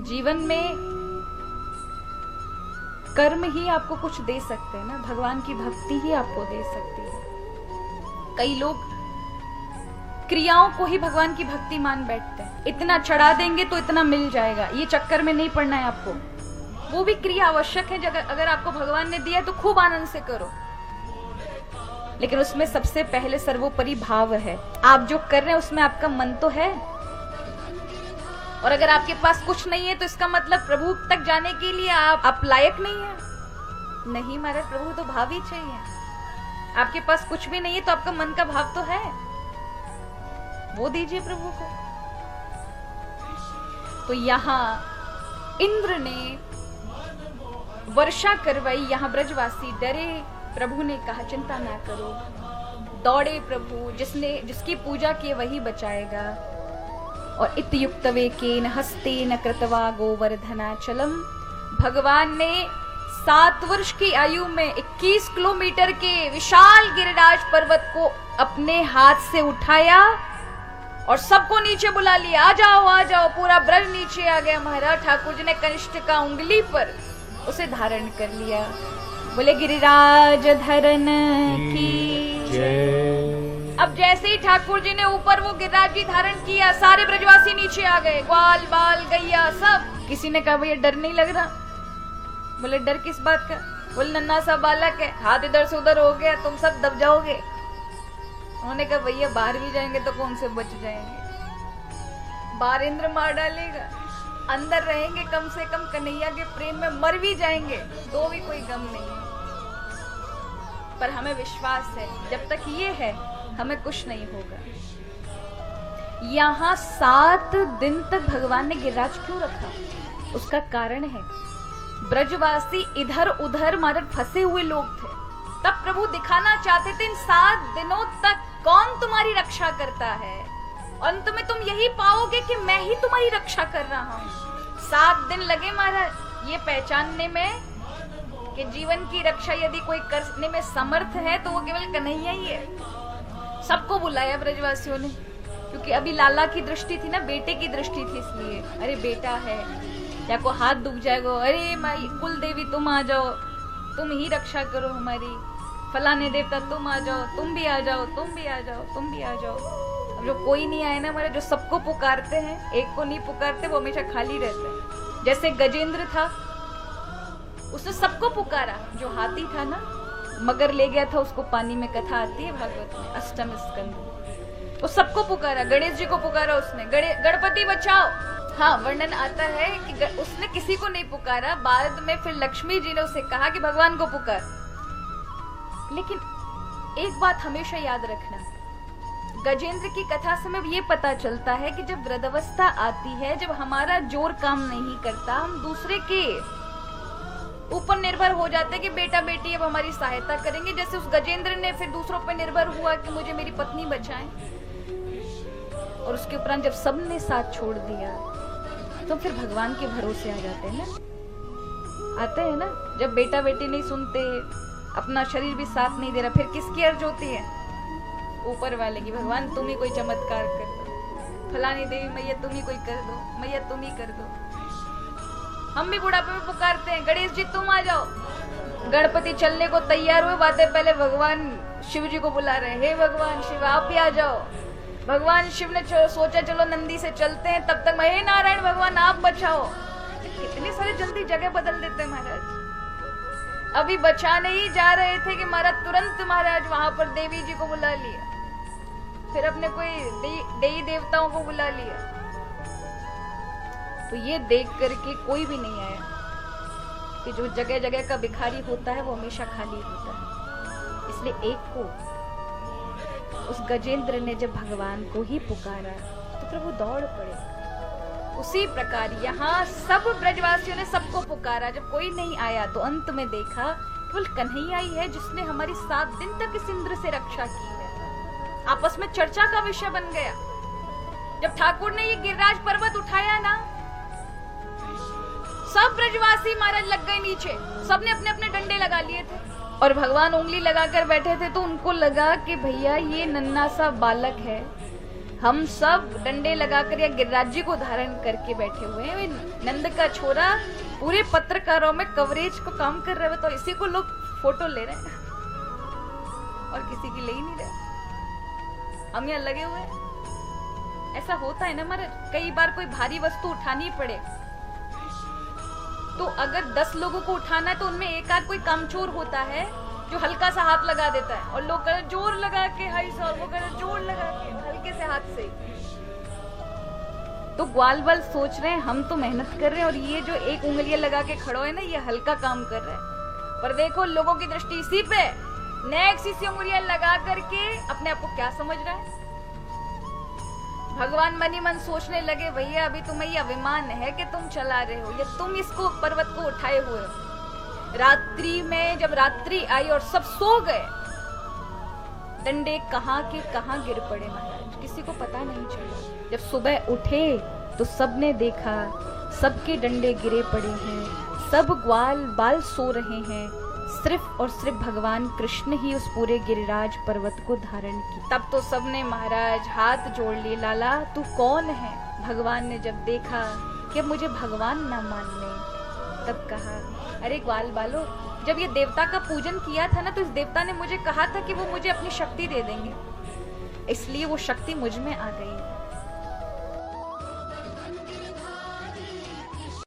जीवन में कर्म ही आपको कुछ दे सकते हैं ना, भगवान की भक्ति ही आपको दे सकती है। कई लोग क्रियाओं को ही भगवान की भक्ति मान बैठते हैं, इतना चढ़ा देंगे तो इतना मिल जाएगा, ये चक्कर में नहीं पड़ना है आपको। वो भी क्रिया आवश्यक है, अगर आपको भगवान ने दिया तो खूब आनंद से करो, लेकिन उसमें सबसे पहले सर्वोपरि भाव है। आप जो कर रहे हैं उसमें आपका मन तो है, और अगर आपके पास कुछ नहीं है तो इसका मतलब प्रभु तक जाने के लिए आप लायक नहीं है। नहीं महाराज, प्रभु तो भाव ही चाहिए। आपके पास कुछ भी नहीं है तो आपका मन का भाव तो है, वो दीजिए प्रभु को। तो यहाँ इंद्र ने वर्षा करवाई, यहाँ ब्रजवासी डरे। प्रभु ने कहा चिंता ना करो, दौड़े प्रभु, जिसकी पूजा की वही बचाएगा। और इत्युक्तवे केन हस्तेन कृत्वा गोवर्धनाचलम, भगवान ने 7 वर्ष की आयु में 21 किलोमीटर के विशाल गिरिराज पर्वत को अपने हाथ से उठाया और सबको नीचे बुला लिया, आ जाओ आ जाओ। पूरा ब्रज नीचे आ गया महाराज। ठाकुर जी ने कनिष्ठ का उंगली पर उसे धारण कर लिया। बोले गिरिराज धरन की जय। अब जैसे ही ठाकुर जी ने ऊपर वो गिरिराज जी धारण किया, सारे ब्रजवासी नीचे आ गए, ग्वाल बाल गैया सब। किसी ने कहा भैया डर नहीं लग रहा? बोले डर किस बात का? बोले नन्हा सा बालक है, हाथ इधर से उधर हो गया, तुम सब दब जाओगे। उन्होंने कहा भैया बाहर भी जाएंगे तो कौन से बच जाएंगे, बाहर इंद्र मार डालेगा, अंदर रहेंगे कम से कम कन्हैया के प्रेम में मर भी जाएंगे तो भी कोई गम नहीं है। पर हमें विश्वास है जब तक ये है हमें कुछ नहीं होगा। यहाँ 7 दिन तक भगवान ने गिरिराज क्यों रखा? उसका कारण है ब्रजवासी इधर उधर मारे फंसे हुए लोग थे। तब प्रभु दिखाना चाहते थे इन 7 दिनों तक कौन तुम्हारी रक्षा करता है, अंत में तुम यही पाओगे कि मैं ही तुम्हारी रक्षा कर रहा हूँ। 7 दिन लगे महाराज ये पहचानने में कि जीवन की रक्षा यदि कोई करने में समर्थ है तो वो केवल कन्हैया ही है। सबको बुलाया ब्रजवासियों ने, क्योंकि अभी लाला की दृष्टि थी ना, बेटे की दृष्टि थी, इसलिए अरे बेटा है या को हाथ दुख जाएगा, अरे माई कुल देवी तुम आ जाओ, तुम ही रक्षा करो हमारी, फलाने देवता तुम आ जाओ, तुम भी आ जाओ, तुम भी आ जाओ, तुम भी आ जाओ। अब जो कोई नहीं आए ना हमारे, जो सबको पुकारते हैं, एक को नहीं पुकारते वो हमेशा खाली रहते हैं। जैसे गजेंद्र था, उसने सबको पुकारा। जो हाथी था ना, मगर ले गया था उसको पानी में, कथा आती है भागवत में, अष्टम स्कंद। वो सबको पुकारा, गणेश जी को पुकारा उसने, गणपति बचाओ। हाँ, वर्णन आता है कि उसने किसी को नहीं पुकारा, बाद में फिर लक्ष्मी जी ने उसे कहा कि भगवान को पुकार। लेकिन एक बात हमेशा याद रखना, गजेंद्र की कथा से हमें ये पता चलता है कि जब वृद्धावस्था आती है, जब हमारा जोर काम नहीं करता, हम दूसरे के ऊपर निर्भर हो जाते हैं कि बेटा बेटी अब हमारी सहायता करेंगे। जैसे उस गजेंद्र ने फिर दूसरों पर निर्भर हुआ कि मुझे मेरी पत्नी बचाएं, और उसके उपरांत जब सबने साथ छोड़ दिया तो फिर भगवान के भरोसे आ जाते हैं ना, आते हैं ना। जब बेटा बेटी नहीं सुनते, अपना शरीर भी साथ नहीं दे रहा, फिर किसकी अर्ज होती है? ऊपर वाले की। भगवान तुम ही कोई चमत्कार कर दो, फलानी देवी मैया तुम ही कोई कर दो, मैया तुम ही कर दो। हम भी बुढ़ापे में पुकारते हैं गणेश जी तुम आ जाओ। गणपति चलने को तैयार हुए, बातें पहले भगवान शिव जी को बुला रहे हैं, हे भगवान शिव आप भी आ जाओ। भगवान शिव ने सोचा चलो नंदी से चलते हैं, तब तक हे नारायण भगवान आप बचाओ। कितने सारे जल्दी जगह बदल देते हैं महाराज। अभी बचाने ही जा रहे थे कि महाराज तुरंत महाराज वहां पर देवी जी को बुला लिया, फिर अपने कोई देवी देवताओं को बुला लिया। तो ये देख करके कोई भी नहीं आया कि जो जगह जगह का भिखारी होता है वो हमेशा खाली होता है। इसलिए एक को, उस गजेंद्र ने जब भगवान को ही पुकारा तो प्रभु दौड़ पड़े। उसी प्रकार यहाँ सब ब्रजवासियों ने सबको पुकारा, जब कोई नहीं आया तो अंत में देखा केवल कन्हैया ही है जिसने हमारी 7 दिन तक इस इंद्र से रक्षा की है। आपस में चर्चा का विषय बन गया। जब ठाकुर ने ये गिरिराज पर्वत उठाया ना, सब ब्रजवासी महाराज लग गए नीचे, सबने अपने अपने डंडे लगा लिए थे और भगवान उंगली लगाकर बैठे थे। तो उनको लगा कि भैया ये नन्हा सा बालक है, हम सब डंडे लगाकर या गिरिराज जी को धारण करके बैठे हुए हैं। नंद का छोरा पूरे पत्रकारों में कवरेज को काम कर रहे हैं, तो इसी को लोग फोटो ले रहे हैं और किसी की ले ही नहीं रहे। हम यहाँ लगे हुए हैं। ऐसा होता है ना महाराज, कई बार कोई भारी वस्तु उठानी पड़े तो अगर 10 लोगों को उठाना है तो उनमें एक आध कोई कामचोर होता है जो हल्का सा हाथ लगा देता है और लोग कह जोर लगा के हाई सर, वो कह जोर लगा के हल्के से हाथ से। तो ग्वाल बाल सोच रहे हैं हम तो मेहनत कर रहे हैं और ये जो एक उंगलियां लगा के खड़ो है ना, ये हल्का काम कर रहा है। पर देखो लोगों की दृष्टि इसी पे, नेक्स्ट इसी उंगलियां लगा करके अपने आप को क्या समझ रहा है। भगवान मनी मन सोचने लगे, भैया अभी तुम्हें ये अभिमान है कि तुम चला रहे हो, या तुम इसको पर्वत को उठाए हुए हो। रात्रि में जब रात्रि आई और सब सो गए, डंडे कहां के कहां गिर पड़े महाराज, किसी को पता नहीं चला। जब सुबह उठे तो सबने देखा सबके डंडे गिरे पड़े हैं, सब ग्वाल बाल सो रहे हैं, सिर्फ और सिर्फ भगवान कृष्ण ही उस पूरे गिरिराज पर्वत को धारण की। तब तो सबने महाराज हाथ जोड़ लिए, लाला तू कौन है। भगवान ने जब देखा कि मुझे भगवान ना मान ले, तब कहा अरे ग्वाल बालो, जब ये देवता का पूजन किया था ना तो इस देवता ने मुझे कहा था कि वो मुझे अपनी शक्ति दे देंगे, इसलिए वो शक्ति मुझ में आ गई।